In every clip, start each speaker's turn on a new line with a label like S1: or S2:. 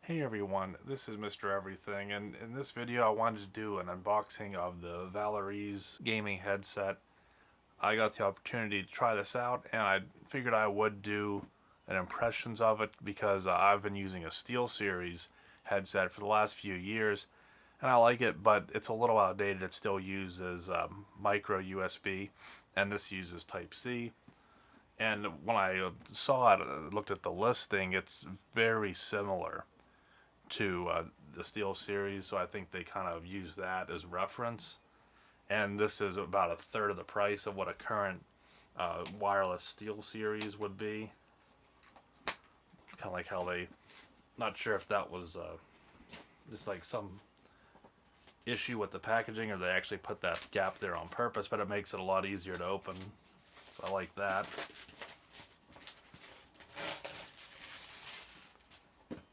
S1: Hey everyone, this is Mr. Everything, and in this video I wanted to do an unboxing of the Valorise gaming headset. I got the opportunity to try this out, and I figured I would do an impressions of it because I've been using a SteelSeries headset for the last few years, and I like it, but it's a little outdated. It still uses micro USB, and this uses Type C. And when I saw it, looked at the listing, it's very similar to the Steel series, so I think they kind of use that as reference. And this is about a third of the price of what a current wireless Steel series would be. Kind of like how they, not sure if that was just like some issue with the packaging or they actually put that gap there on purpose, but it makes it a lot easier to open. So I like that.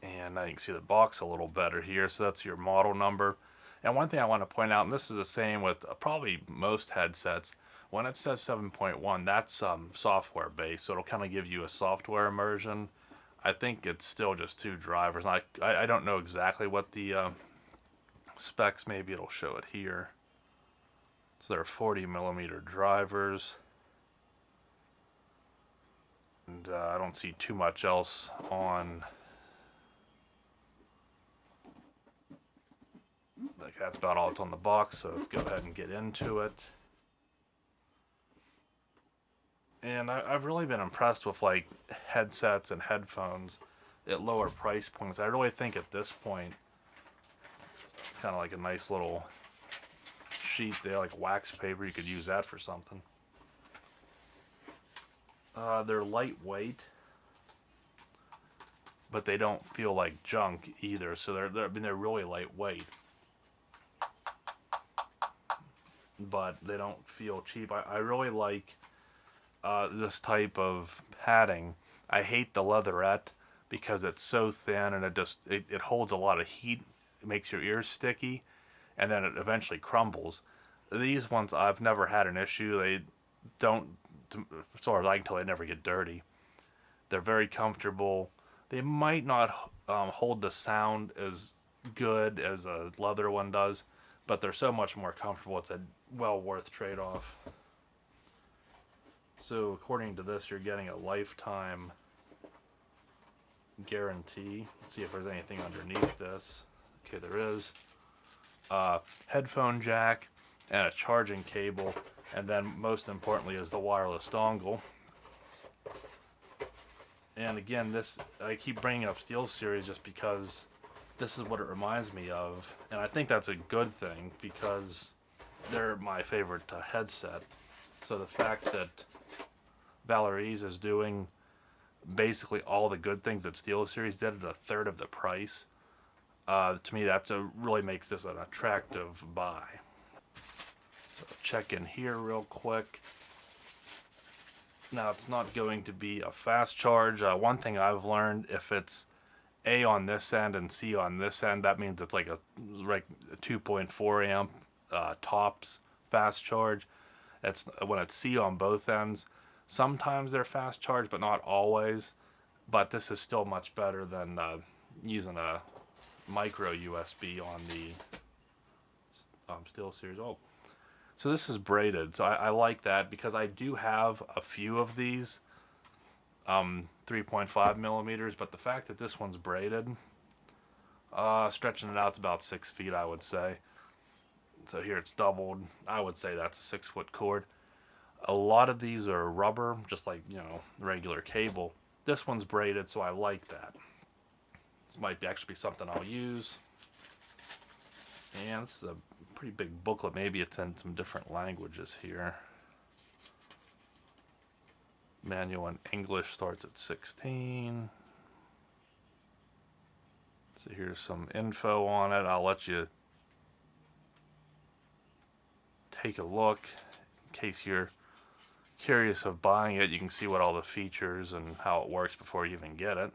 S1: And now you can see the box a little better here, so that's your model number. And one thing I want to point out, and this is the same with probably most headsets, when it says 7.1, that's software based, so it'll kind of give you a software immersion. I think it's still just two drivers. I don't know exactly what the specs, maybe it'll show it here. So there are 40mm drivers. And I don't see too much else on. That's about all that's on the box, so let's go ahead and get into it. And I've really been impressed with like headsets and headphones at lower price points. I really think at this point, it's kind of like a nice little sheet there, like wax paper. You could use that for something. They're lightweight, but they don't feel like junk either. So they're really lightweight, but they don't feel cheap. I really like this type of padding. I hate the leatherette because it's so thin and it holds a lot of heat. It makes your ears sticky, and then it eventually crumbles. These ones I've never had an issue. They don't, as far as I can tell, they never get dirty. They're very comfortable. They might not hold the sound as good as a leather one does, but they're so much more comfortable. It's a well worth trade-off. So according to this, you're getting a lifetime guarantee. Let's see if there's anything underneath this. Okay, there is. Headphone jack and a charging cable, and then most importantly is the wireless dongle. And again, this, I keep bringing up SteelSeries just because this is what it reminds me of, and I think that's a good thing because they're my favorite headset. So the fact that Valorise is doing basically all the good things that SteelSeries did at a third of the price, to me that's really makes this an attractive buy. So check in here real quick. Now it's not going to be a fast charge. One thing I've learned, if it's A on this end and C on this end, that means it's like a 2.4 amp tops fast charge. It's when it's C on both ends. Sometimes they're fast charge, but not always. But this is still much better than using a micro USB on the SteelSeries. Oh, so this is braided. So I like that because I do have a few of these 3.5 millimeters, but the fact that this one's braided, stretching it out to about 6 feet, I would say. So here it's doubled. I would say that's a 6-foot cord. A lot of these are rubber, just like, regular cable. This one's braided, so I like that. This might actually be something I'll use. And this is a pretty big booklet. Maybe it's in some different languages here. Manual in English starts at 16. So here's some info on it. I'll let you take a look in case you're curious of buying it. You can see what all the features and how it works before you even get it.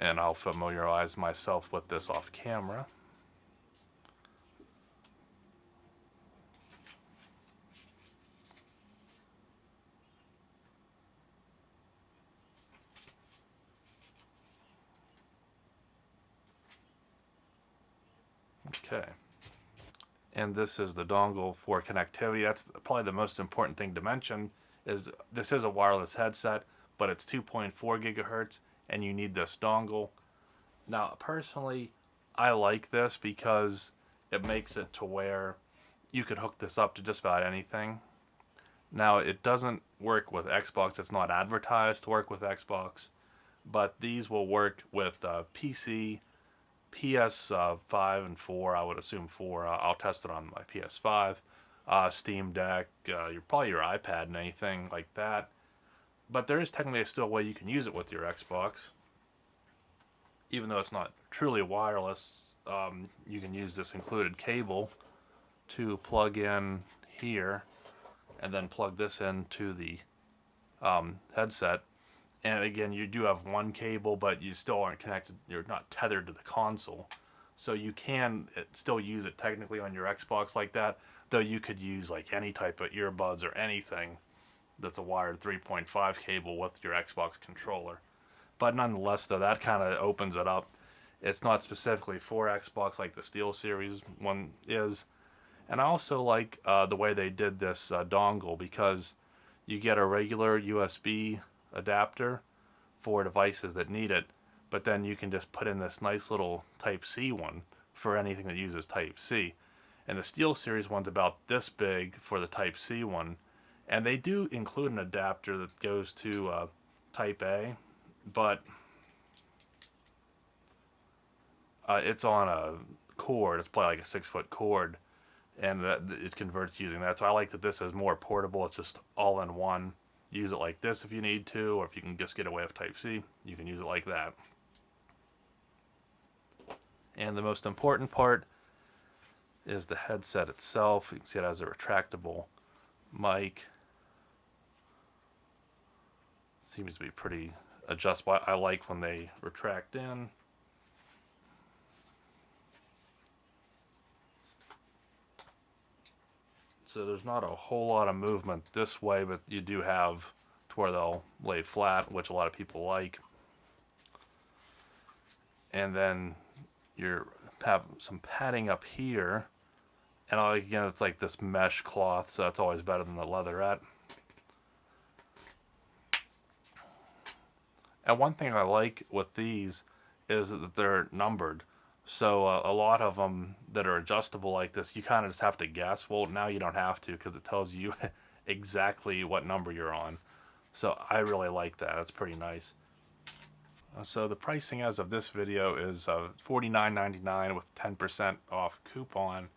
S1: And I'll familiarize myself with this off camera. Okay. And this is the dongle for connectivity. That's probably the most important thing to mention, is this is a wireless headset, but it's 2.4 gigahertz and you need this dongle. Now, personally, I like this because it makes it to where you could hook this up to just about anything. Now, it doesn't work with Xbox. It's not advertised to work with Xbox, but these will work with PC, PS5 and 4. I would assume 4. I'll test it on my PS5, Steam Deck, probably your iPad and anything like that. But there is technically still a way you can use it with your Xbox, even though it's not truly wireless. You can use this included cable to plug in here, and then plug this into the headset. And again, you do have one cable, but you still aren't connected. You're not tethered to the console, so you can still use it technically on your Xbox like that. Though you could use like any type of earbuds or anything that's a wired 3.5 cable with your Xbox controller. But nonetheless, though, that kind of opens it up. It's not specifically for Xbox like the SteelSeries one is. And I also like the way they did this dongle, because you get a regular USB adapter for devices that need it, but then you can just put in this nice little Type-C one for anything that uses Type-C. And the SteelSeries one's about this big for the Type-C one, and they do include an adapter that goes to Type-A, but it's on a cord. It's probably like a 6-foot cord, and it converts using that. So I like that this is more portable. It's just all in one. Use it like this if you need to, or if you can just get away with Type-C, you can use it like that. And the most important part is the headset itself. You can see it has a retractable mic. Seems to be pretty adjustable. I like when they retract in. So there's not a whole lot of movement this way, but you do have to where they'll lay flat, which a lot of people like. And then you have some padding up here. And again, it's like this mesh cloth, so that's always better than the leatherette. And one thing I like with these is that they're numbered. So a lot of them that are adjustable like this, you kind of just have to guess. Well, now you don't have to, because it tells you exactly what number you're on. So I really like that. That's pretty nice. So the pricing as of this video is $49.99 with 10% off coupon.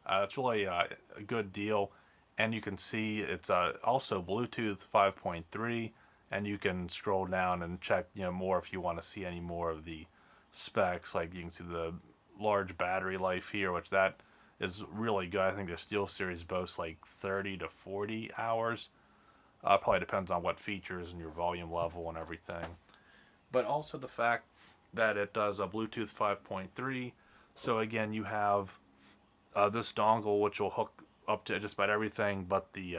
S1: It's really a good deal. And you can see it's also Bluetooth 5.3, and you can scroll down and check more if you want to see any more of the specs. Like you can see the large battery life here, which that is really good. I think the SteelSeries boasts like 30 to 40 hours. Probably depends on what features and your volume level and everything. But also the fact that it does a Bluetooth 5.3. So again, you have this dongle, which will hook up to just about everything but the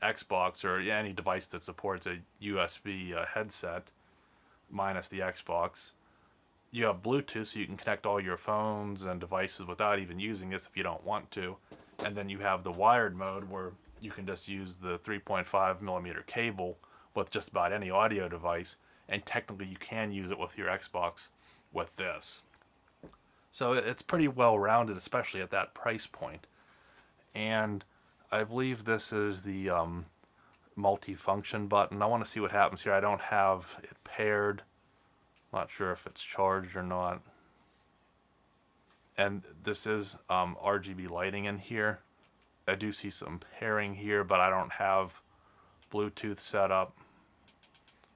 S1: Xbox or any device that supports a USB headset, minus the Xbox. You have Bluetooth, so you can connect all your phones and devices without even using this if you don't want to. And then you have the wired mode, where you can just use the 3.5 millimeter cable with just about any audio device, and technically you can use it with your Xbox with this. So it's pretty well rounded, especially at that price point. And I believe this is the multi-function button. I want to see what happens here. I don't have it paired. Not sure if it's charged or not. And this is RGB lighting in here. I do see some pairing here, but I don't have Bluetooth set up,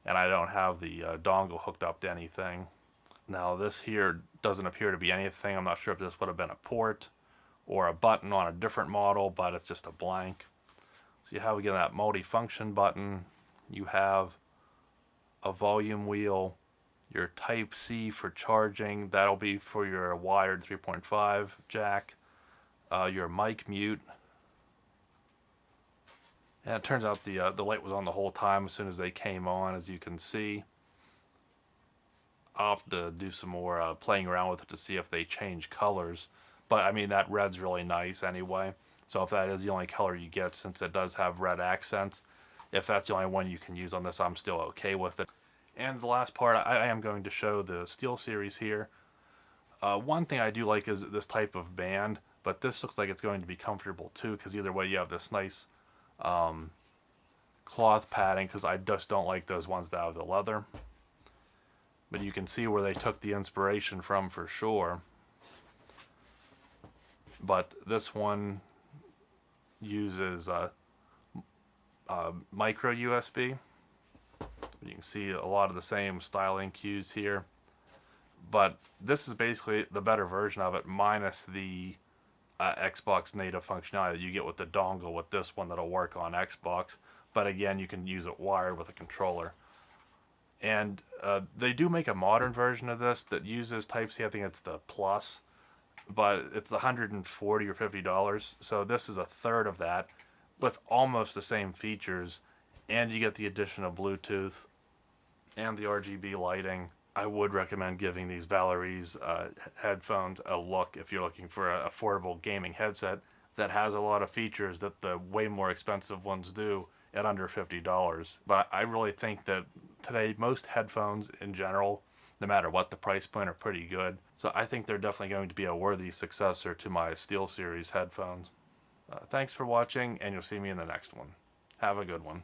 S1: and I don't have the dongle hooked up to anything. Now this here doesn't appear to be anything. I'm not sure if this would have been a port or a button on a different model, but it's just a blank. So you have again that multi-function button. You have a volume wheel, your Type-C for charging. That'll be for your wired 3.5 jack. Your mic mute. And it turns out the light was on the whole time as soon as they came on, as you can see. I'll have to do some more playing around with it to see if they change colors. But I mean, that red's really nice anyway. So if that is the only color you get, since it does have red accents, if that's the only one you can use on this, I'm still okay with it. And the last part, I am going to show the SteelSeries here. One thing I do like is this type of band, but this looks like it's going to be comfortable too, because either way you have this nice cloth padding, because I just don't like those ones that have the leather. But you can see where they took the inspiration from for sure. But this one uses micro USB. You can see a lot of the same styling cues here. But this is basically the better version of it, minus the Xbox native functionality that you get with the dongle with this one that'll work on Xbox. But again, you can use it wired with a controller. And they do make a modern version of this that uses Type-C. I think it's the Plus, but it's $140 or $50. So this is a third of that with almost the same features, and you get the addition of Bluetooth and the RGB lighting. I would recommend giving these Valorise headphones a look if you're looking for an affordable gaming headset that has a lot of features that the way more expensive ones do at under $50. But I really think that today most headphones in general, no matter what the price point, are pretty good. So I think they're definitely going to be a worthy successor to my SteelSeries headphones. Thanks for watching, and you'll see me in the next one. Have a good one.